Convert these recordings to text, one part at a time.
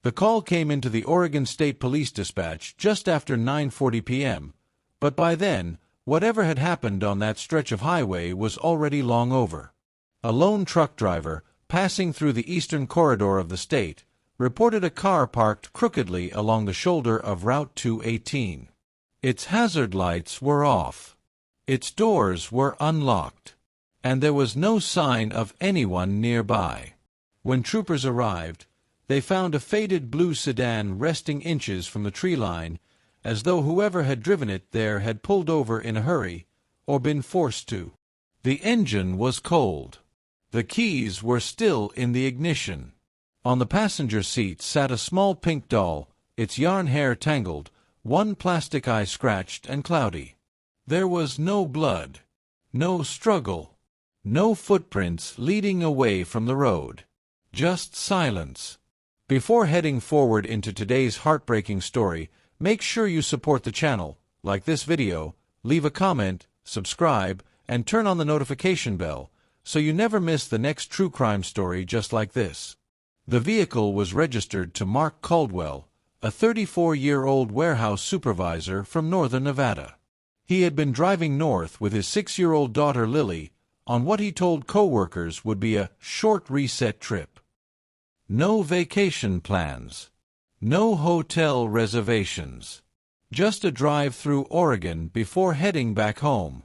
The call came into the Oregon State Police Dispatch just after 9:40 p.m., but by then, whatever had happened on that stretch of highway was already long over. A lone truck driver, passing through the eastern corridor of the state, reported a car parked crookedly along the shoulder of Route 218. Its hazard lights were off. Its doors were unlocked, and there was no sign of anyone nearby. When troopers arrived, they found a faded blue sedan resting inches from the tree line, as though whoever had driven it there had pulled over in a hurry, or been forced to. The engine was cold. The keys were still in the ignition. On the passenger seat sat a small pink doll, its yarn hair tangled, one plastic eye scratched and cloudy. There was no blood, no struggle, no footprints leading away from the road. Just silence. Before heading forward into today's heartbreaking story, make sure you support the channel, like this video, leave a comment, subscribe, and turn on the notification bell, so you never miss the next true crime story just like this. The vehicle was registered to Mark Caldwell, a 34-year-old warehouse supervisor from northern Nevada. He had been driving north with his 6-year-old daughter Lily on what he told co-workers would be a short reset trip. No vacation plans. No hotel reservations. Just a drive through Oregon before heading back home.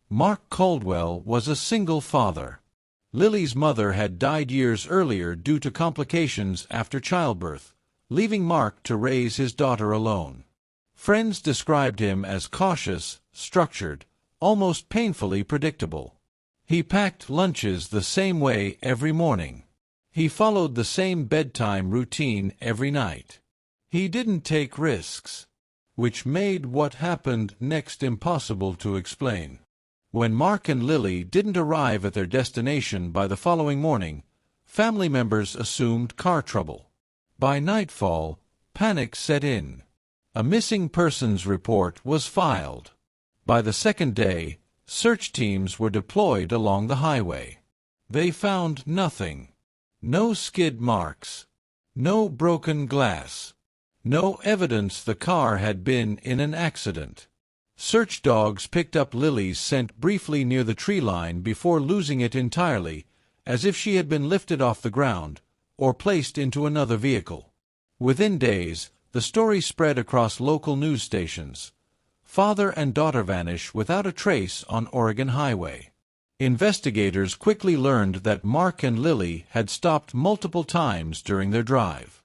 Mark Caldwell was a single father. Lily's mother had died years earlier due to complications after childbirth, leaving Mark to raise his daughter alone. Friends described him as cautious, structured, almost painfully predictable. He packed lunches the same way every morning. He followed the same bedtime routine every night. He didn't take risks, which made what happened next impossible to explain. When Mark and Lily didn't arrive at their destination by the following morning, family members assumed car trouble. By nightfall, panic set in. A missing persons report was filed. By the second day, search teams were deployed along the highway. They found nothing. No skid marks. No broken glass. No evidence the car had been in an accident. Search dogs picked up Lily's scent briefly near the tree line before losing it entirely, as if she had been lifted off the ground, or placed into another vehicle. Within days, the story spread across local news stations. Father and daughter vanish without a trace on Oregon Highway. Investigators quickly learned that Mark and Lily had stopped multiple times during their drive.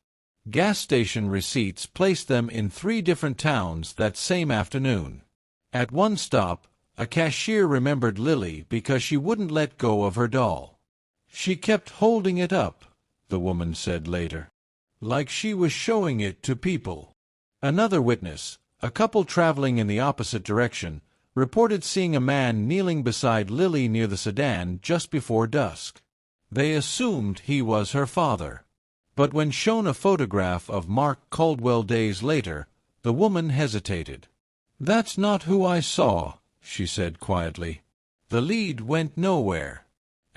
Gas station receipts placed them in 3 different towns that same afternoon. At one stop, a cashier remembered Lily because she wouldn't let go of her doll. She kept holding it up, the woman said later, like she was showing it to people. Another witness, a couple traveling in the opposite direction, reported seeing a man kneeling beside Lily near the sedan just before dusk. They assumed he was her father. But when shown a photograph of Mark Caldwell days later, the woman hesitated. "That's not who I saw," she said quietly. The lead went nowhere.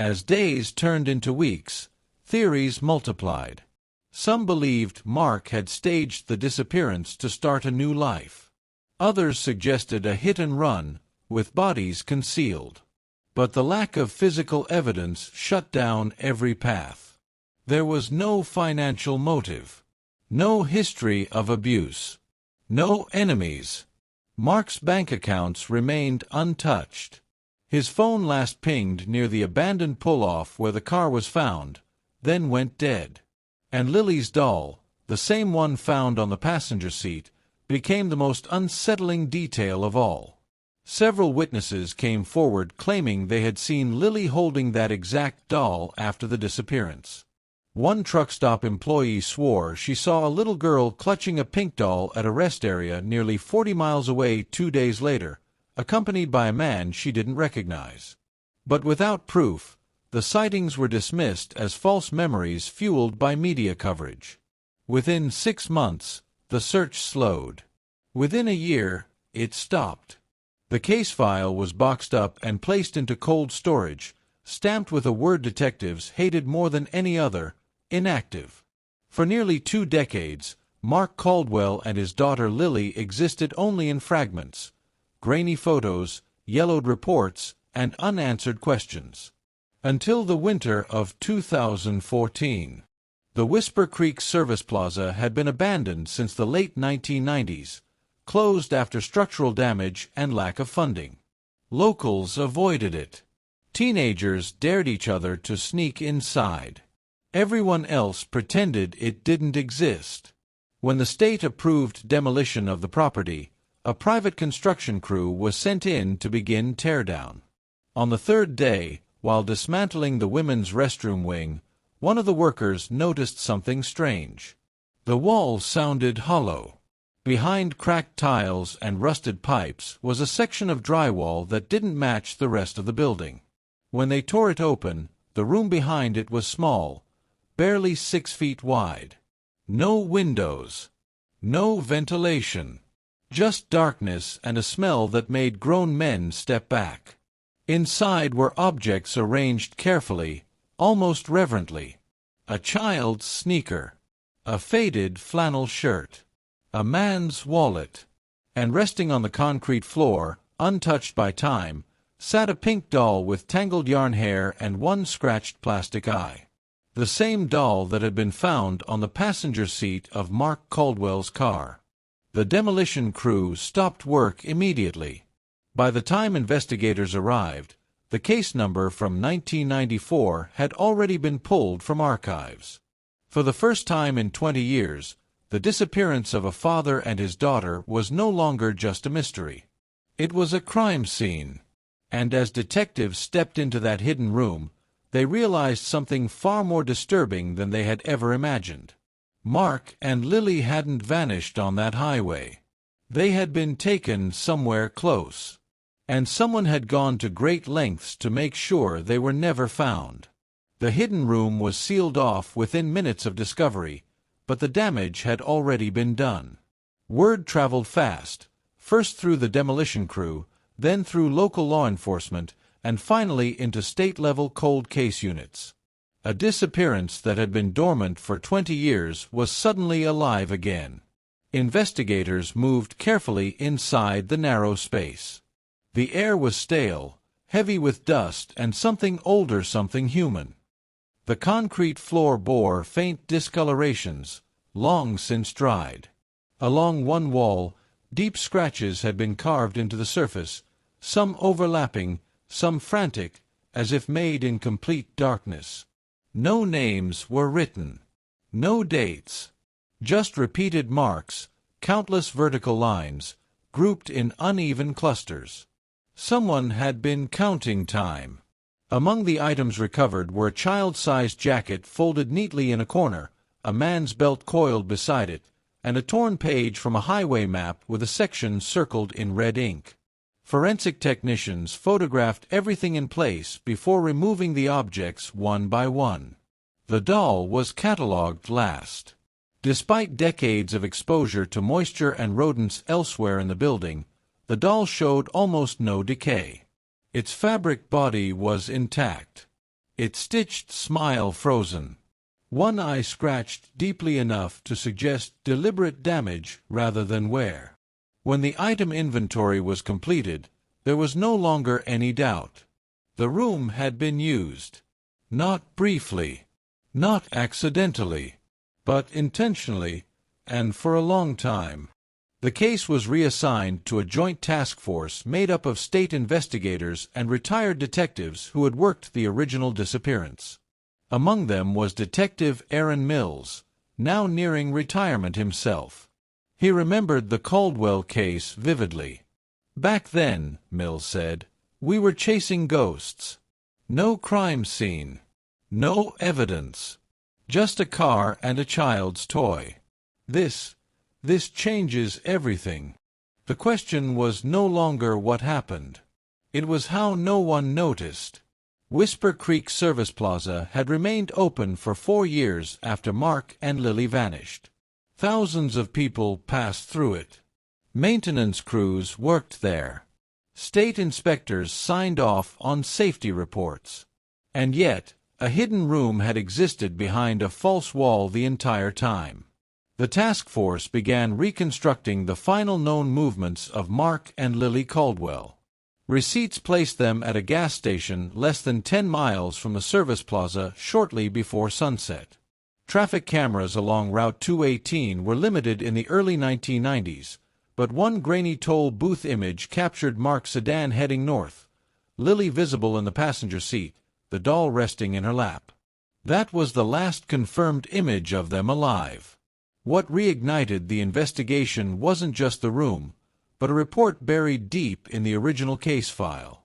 As days turned into weeks, theories multiplied. Some believed Mark had staged the disappearance to start a new life. Others suggested a hit-and-run, with bodies concealed. But the lack of physical evidence shut down every path. There was no financial motive. No history of abuse. No enemies. Mark's bank accounts remained untouched. His phone last pinged near the abandoned pull-off where the car was found, then went dead. And Lily's doll, the same one found on the passenger seat, became the most unsettling detail of all. Several witnesses came forward claiming they had seen Lily holding that exact doll after the disappearance. One truck stop employee swore she saw a little girl clutching a pink doll at a rest area nearly 40 miles away 2 days later, accompanied by a man she didn't recognize. But without proof, the sightings were dismissed as false memories fueled by media coverage. Within 6 months, the search slowed. Within a year, it stopped. The case file was boxed up and placed into cold storage, stamped with a word detectives hated more than any other: inactive. For nearly 2 decades, Mark Caldwell and his daughter Lily existed only in fragments, grainy photos, yellowed reports, and unanswered questions. Until the winter of 2014. The Whisper Creek Service Plaza had been abandoned since the late 1990s, closed after structural damage and lack of funding. Locals avoided it. Teenagers dared each other to sneak inside. Everyone else pretended it didn't exist. When the state approved demolition of the property, a private construction crew was sent in to begin teardown. On the 3rd day, while dismantling the women's restroom wing, one of the workers noticed something strange. The wall sounded hollow. Behind cracked tiles and rusted pipes was a section of drywall that didn't match the rest of the building. When they tore it open, the room behind it was small, barely 6 feet wide. No windows. No ventilation. Just darkness and a smell that made grown men step back. Inside were objects arranged carefully, almost reverently. A child's sneaker. A faded flannel shirt. A man's wallet. And resting on the concrete floor, untouched by time, sat a pink doll with tangled yarn hair and one scratched plastic eye. The same doll that had been found on the passenger seat of Mark Caldwell's car. The demolition crew stopped work immediately. By the time investigators arrived, the case number from 1994 had already been pulled from archives. For the first time in 20 years, the disappearance of a father and his daughter was no longer just a mystery. It was a crime scene. And as detectives stepped into that hidden room, they realized something far more disturbing than they had ever imagined. Mark and Lily hadn't vanished on that highway. They had been taken somewhere close. And someone had gone to great lengths to make sure they were never found. The hidden room was sealed off within minutes of discovery, but the damage had already been done. Word traveled fast, first through the demolition crew, then through local law enforcement, and finally into state-level cold case units. A disappearance that had been dormant for 20 years was suddenly alive again. Investigators moved carefully inside the narrow space. The air was stale, heavy with dust and something older, something human. The concrete floor bore faint discolorations, long since dried. Along one wall, deep scratches had been carved into the surface, some overlapping, some frantic, as if made in complete darkness. No names were written. No dates. Just repeated marks, countless vertical lines, grouped in uneven clusters. Someone had been counting time. Among the items recovered were a child-sized jacket folded neatly in a corner, a man's belt coiled beside it, and a torn page from a highway map with a section circled in red ink. Forensic technicians photographed everything in place before removing the objects one by one. The doll was catalogued last. Despite decades of exposure to moisture and rodents elsewhere in the building, the doll showed almost no decay. Its fabric body was intact. Its stitched smile frozen. One eye scratched deeply enough to suggest deliberate damage rather than wear. When the item inventory was completed, there was no longer any doubt. The room had been used. Not briefly, not accidentally, but intentionally, and for a long time. The case was reassigned to a joint task force made up of state investigators and retired detectives who had worked the original disappearance. Among them was Detective Aaron Mills, now nearing retirement himself. He remembered the Caldwell case vividly. "Back then," Mills said, "we were chasing ghosts. No crime scene. No evidence. Just a car and a child's toy. This changes everything." The question was no longer what happened. It was how no one noticed. Whisper Creek Service Plaza had remained open for 4 years after Mark and Lily vanished. Thousands of people passed through it. Maintenance crews worked there. State inspectors signed off on safety reports. And yet, A hidden room had existed behind a false wall the entire time. The task force began reconstructing the final known movements of Mark and Lily Caldwell. Receipts placed them at a gas station less than 10 miles from the service plaza shortly before sunset. Traffic cameras along Route 218 were limited in the early 1990s, but one grainy toll booth image captured Mark's sedan heading north, Lily visible in the passenger seat, the doll resting in her lap. That was the last confirmed image of them alive. What reignited the investigation wasn't just the room, but a report buried deep in the original case file.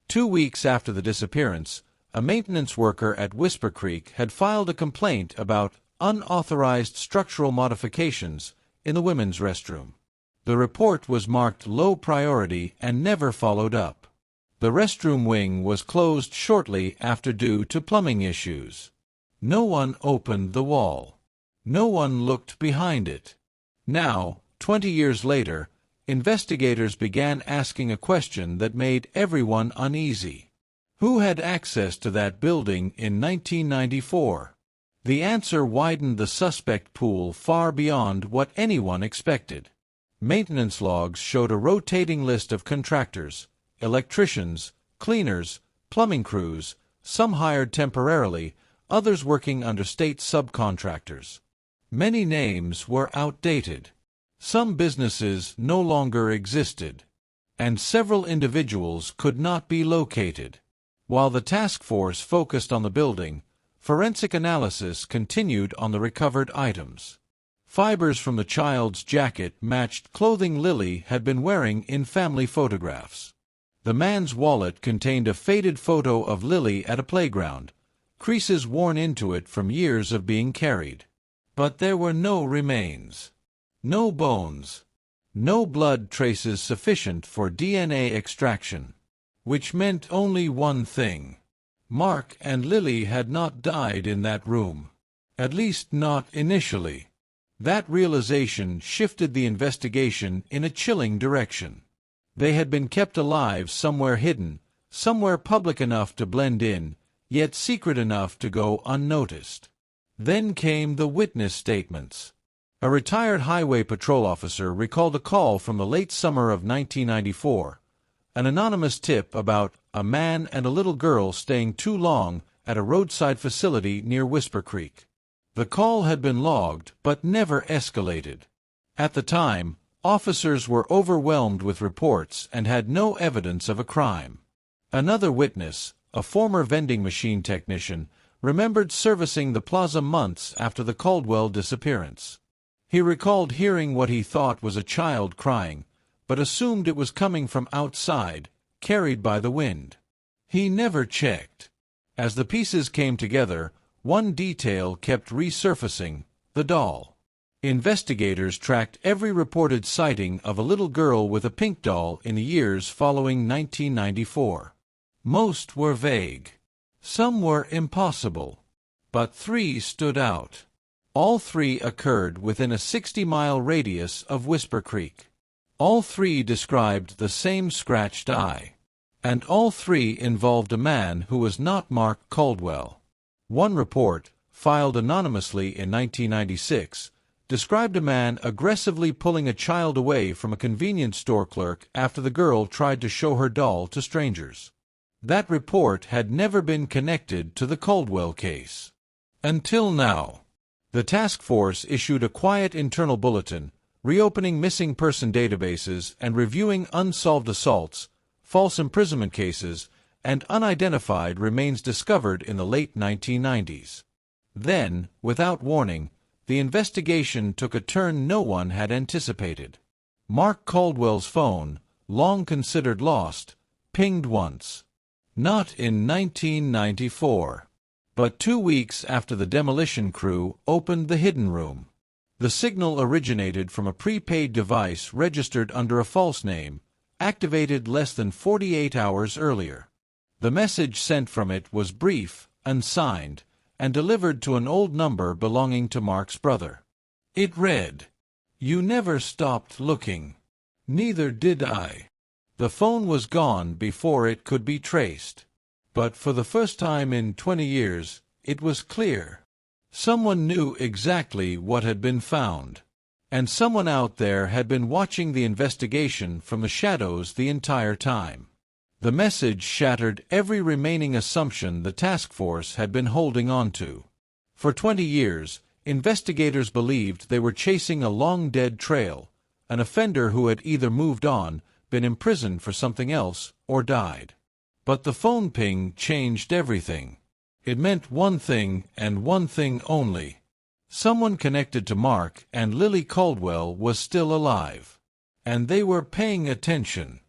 2 weeks after the disappearance, a maintenance worker at Whisper Creek had filed a complaint about unauthorized structural modifications in the women's restroom. The report was marked low priority and never followed up. The restroom wing was closed shortly after due to plumbing issues. No one opened the wall. No one looked behind it. Now, 20 years later, investigators began asking a question that made everyone uneasy. Who had access to that building in 1994? The answer widened the suspect pool far beyond what anyone expected. Maintenance logs showed a rotating list of contractors, electricians, cleaners, plumbing crews, some hired temporarily, others working under state subcontractors. Many names were outdated. Some businesses no longer existed, and several individuals could not be located. While the task force focused on the building, forensic analysis continued on the recovered items. Fibers from the child's jacket matched clothing Lily had been wearing in family photographs. The man's wallet contained a faded photo of Lily at a playground, creases worn into it from years of being carried. But there were no remains. No bones. No blood traces sufficient for DNA extraction. Which meant only one thing. Mark and Lily had not died in that room. At least not initially. That realization shifted the investigation in a chilling direction. They had been kept alive somewhere hidden, somewhere public enough to blend in, yet secret enough to go unnoticed. Then came the witness statements. A retired highway patrol officer recalled a call from the late summer of 1994, an anonymous tip about a man and a little girl staying too long at a roadside facility near Whisper Creek. The call had been logged but never escalated. At the time, officers were overwhelmed with reports and had no evidence of a crime. Another witness, a former vending machine technician, remembered servicing the plaza months after the Caldwell disappearance. He recalled hearing what he thought was a child crying, but assumed it was coming from outside, carried by the wind. He never checked. As the pieces came together, one detail kept resurfacing: the doll. Investigators tracked every reported sighting of a little girl with a pink doll in the years following 1994. Most were vague. Some were impossible. But 3 stood out. All 3 occurred within a 60-mile radius of Whisper Creek. All 3 described the same scratched eye. And all 3 involved a man who was not Mark Caldwell. One report, filed anonymously in 1996, described a man aggressively pulling a child away from a convenience store clerk after the girl tried to show her doll to strangers. That report had never been connected to the Caldwell case. Until now. The task force issued a quiet internal bulletin, reopening missing person databases and reviewing unsolved assaults, false imprisonment cases, and unidentified remains discovered in the late 1990s. Then, without warning, the investigation took a turn no one had anticipated. Mark Caldwell's phone, long considered lost, pinged once. Not in 1994. But 2 weeks after the demolition crew opened the hidden room. The signal originated from a prepaid device registered under a false name, activated less than 48 hours earlier. The message sent from it was brief, unsigned, and delivered to an old number belonging to Mark's brother. It read, "You never stopped looking. Neither did I." The phone was gone before it could be traced. But for the first time in 20 years, it was clear. Someone knew exactly what had been found. And someone out there had been watching the investigation from the shadows the entire time. The message shattered every remaining assumption the task force had been holding on to. For 20 years, investigators believed they were chasing a long-dead trail, an offender who had either moved on, been imprisoned for something else, or died. But the phone ping changed everything. It meant one thing and one thing only. Someone connected to Mark and Lily Caldwell was still alive. And they were paying attention.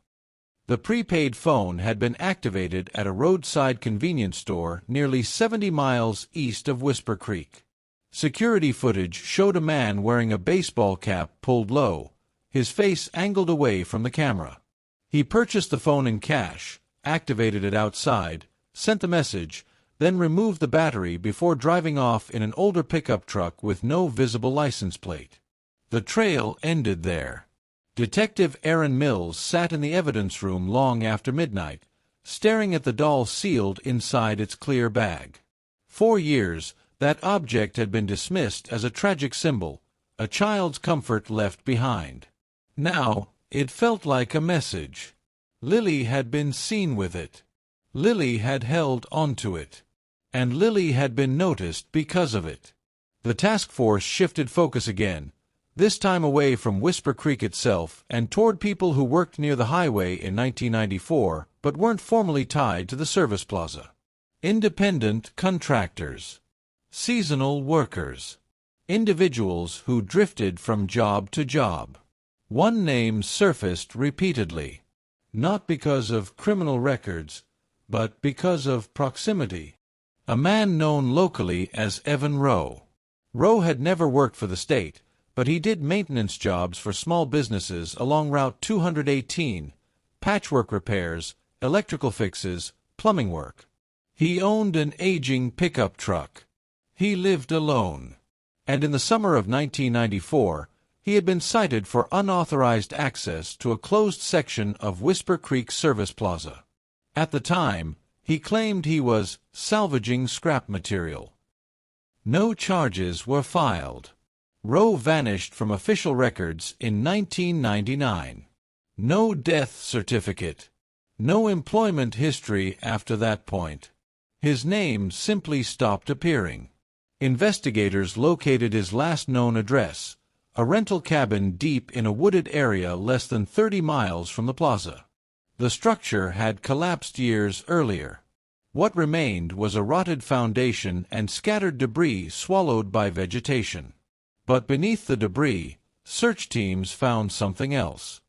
The prepaid phone had been activated at a roadside convenience store nearly 70 miles east of Whisper Creek. Security footage showed a man wearing a baseball cap pulled low, his face angled away from the camera. He purchased the phone in cash, activated it outside, sent the message, then removed the battery before driving off in an older pickup truck with no visible license plate. The trail ended there. Detective Aaron Mills sat in the evidence room long after midnight, staring at the doll sealed inside its clear bag. 4 years, that object had been dismissed as a tragic symbol, a child's comfort left behind. Now, it felt like a message. Lily had been seen with it. Lily had held onto it. And Lily had been noticed because of it. The task force shifted focus again, this time away from Whisper Creek itself and toward people who worked near the highway in 1994 but weren't formally tied to the service plaza. Independent contractors. Seasonal workers. Individuals who drifted from job to job. One name surfaced repeatedly. Not because of criminal records, but because of proximity. A man known locally as Evan Rowe. Rowe had never worked for the state, but he did maintenance jobs for small businesses along Route 218, patchwork repairs, electrical fixes, plumbing work. He owned an aging pickup truck. He lived alone. And in the summer of 1994, he had been cited for unauthorized access to a closed section of Whisper Creek Service Plaza. At the time, he claimed he was salvaging scrap material. No charges were filed. Rowe vanished from official records in 1999. No death certificate. No employment history after that point. His name simply stopped appearing. Investigators located his last known address, a rental cabin deep in a wooded area less than 30 miles from the plaza. The structure had collapsed years earlier. What remained was a rotted foundation and scattered debris swallowed by vegetation. But beneath the debris, search teams found something else.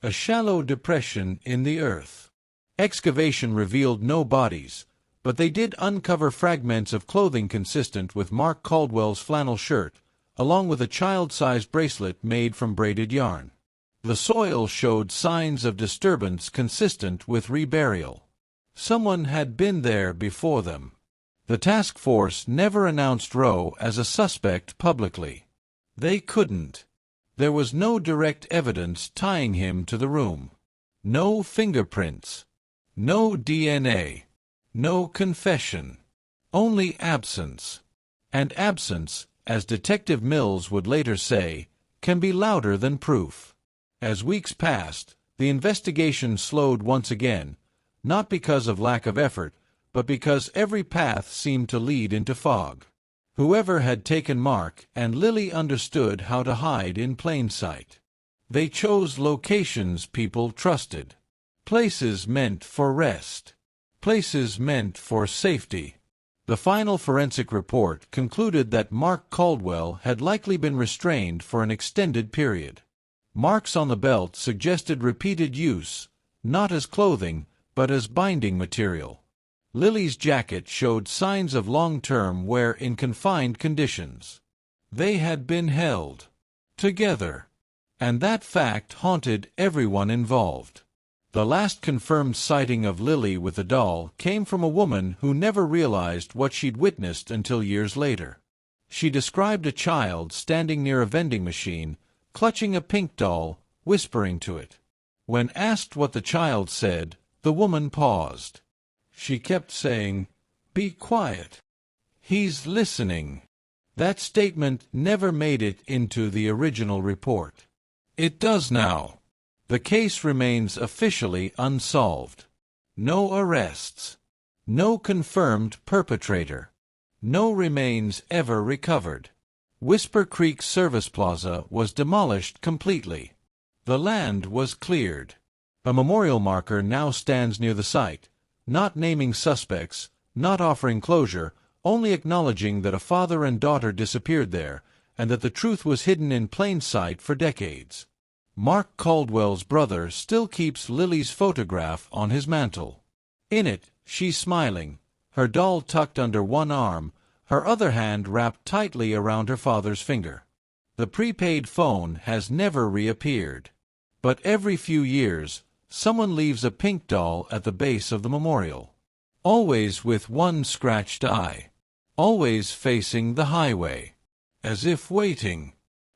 A shallow depression in the earth. Excavation revealed no bodies, but they did uncover fragments of clothing consistent with Mark Caldwell's flannel shirt, along with a child-sized bracelet made from braided yarn. The soil showed signs of disturbance consistent with reburial. Someone had been there before them. The task force never announced Rowe as a suspect publicly. They couldn't. There was no direct evidence tying him to the room. No fingerprints. No DNA. No confession. Only absence. And absence, as Detective Mills would later say, can be louder than proof. As weeks passed, the investigation slowed once again, not because of lack of effort, but because every path seemed to lead into fog. Whoever had taken Mark and Lily understood how to hide in plain sight. They chose locations people trusted. Places meant for rest. Places meant for safety. The final forensic report concluded that Mark Caldwell had likely been restrained for an extended period. Marks on the belt suggested repeated use, not as clothing, but as binding material. Lily's jacket showed signs of long-term wear in confined conditions. They had been held together, and that fact haunted everyone involved. The last confirmed sighting of Lily with the doll came from a woman who never realized what she'd witnessed until years later. She described a child standing near a vending machine, clutching a pink doll, whispering to it. When asked what the child said, the woman paused. She kept saying, "Be quiet. He's listening." That statement never made it into the original report. It does now. The case remains officially unsolved. No arrests. No confirmed perpetrator. No remains ever recovered. Whisper Creek Service Plaza was demolished completely. The land was cleared. A memorial marker now stands near the site, not naming suspects, not offering closure, only acknowledging that a father and daughter disappeared there, and that the truth was hidden in plain sight for decades. Mark Caldwell's brother still keeps Lily's photograph on his mantel. In it, she's smiling, her doll tucked under one arm, her other hand wrapped tightly around her father's finger. The prepaid phone has never reappeared. But every few years, someone leaves a pink doll at the base of the memorial. Always with one scratched eye. Always facing the highway. As if waiting.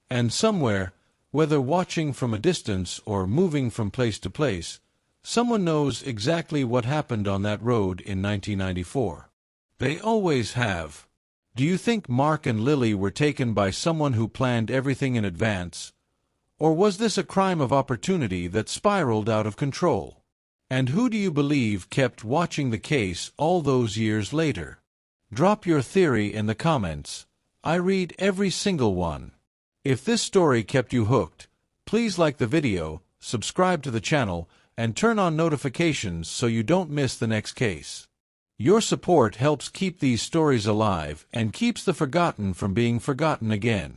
And somewhere, whether watching from a distance or moving from place to place, someone knows exactly what happened on that road in 1994. They always have. Do you think Mark and Lily were taken by someone who planned everything in advance? Or was this a crime of opportunity that spiraled out of control? And who do you believe kept watching the case all those years later? Drop your theory in the comments. I read every single one. If this story kept you hooked, please like the video, subscribe to the channel, and turn on notifications so you don't miss the next case. Your support helps keep these stories alive and keeps the forgotten from being forgotten again.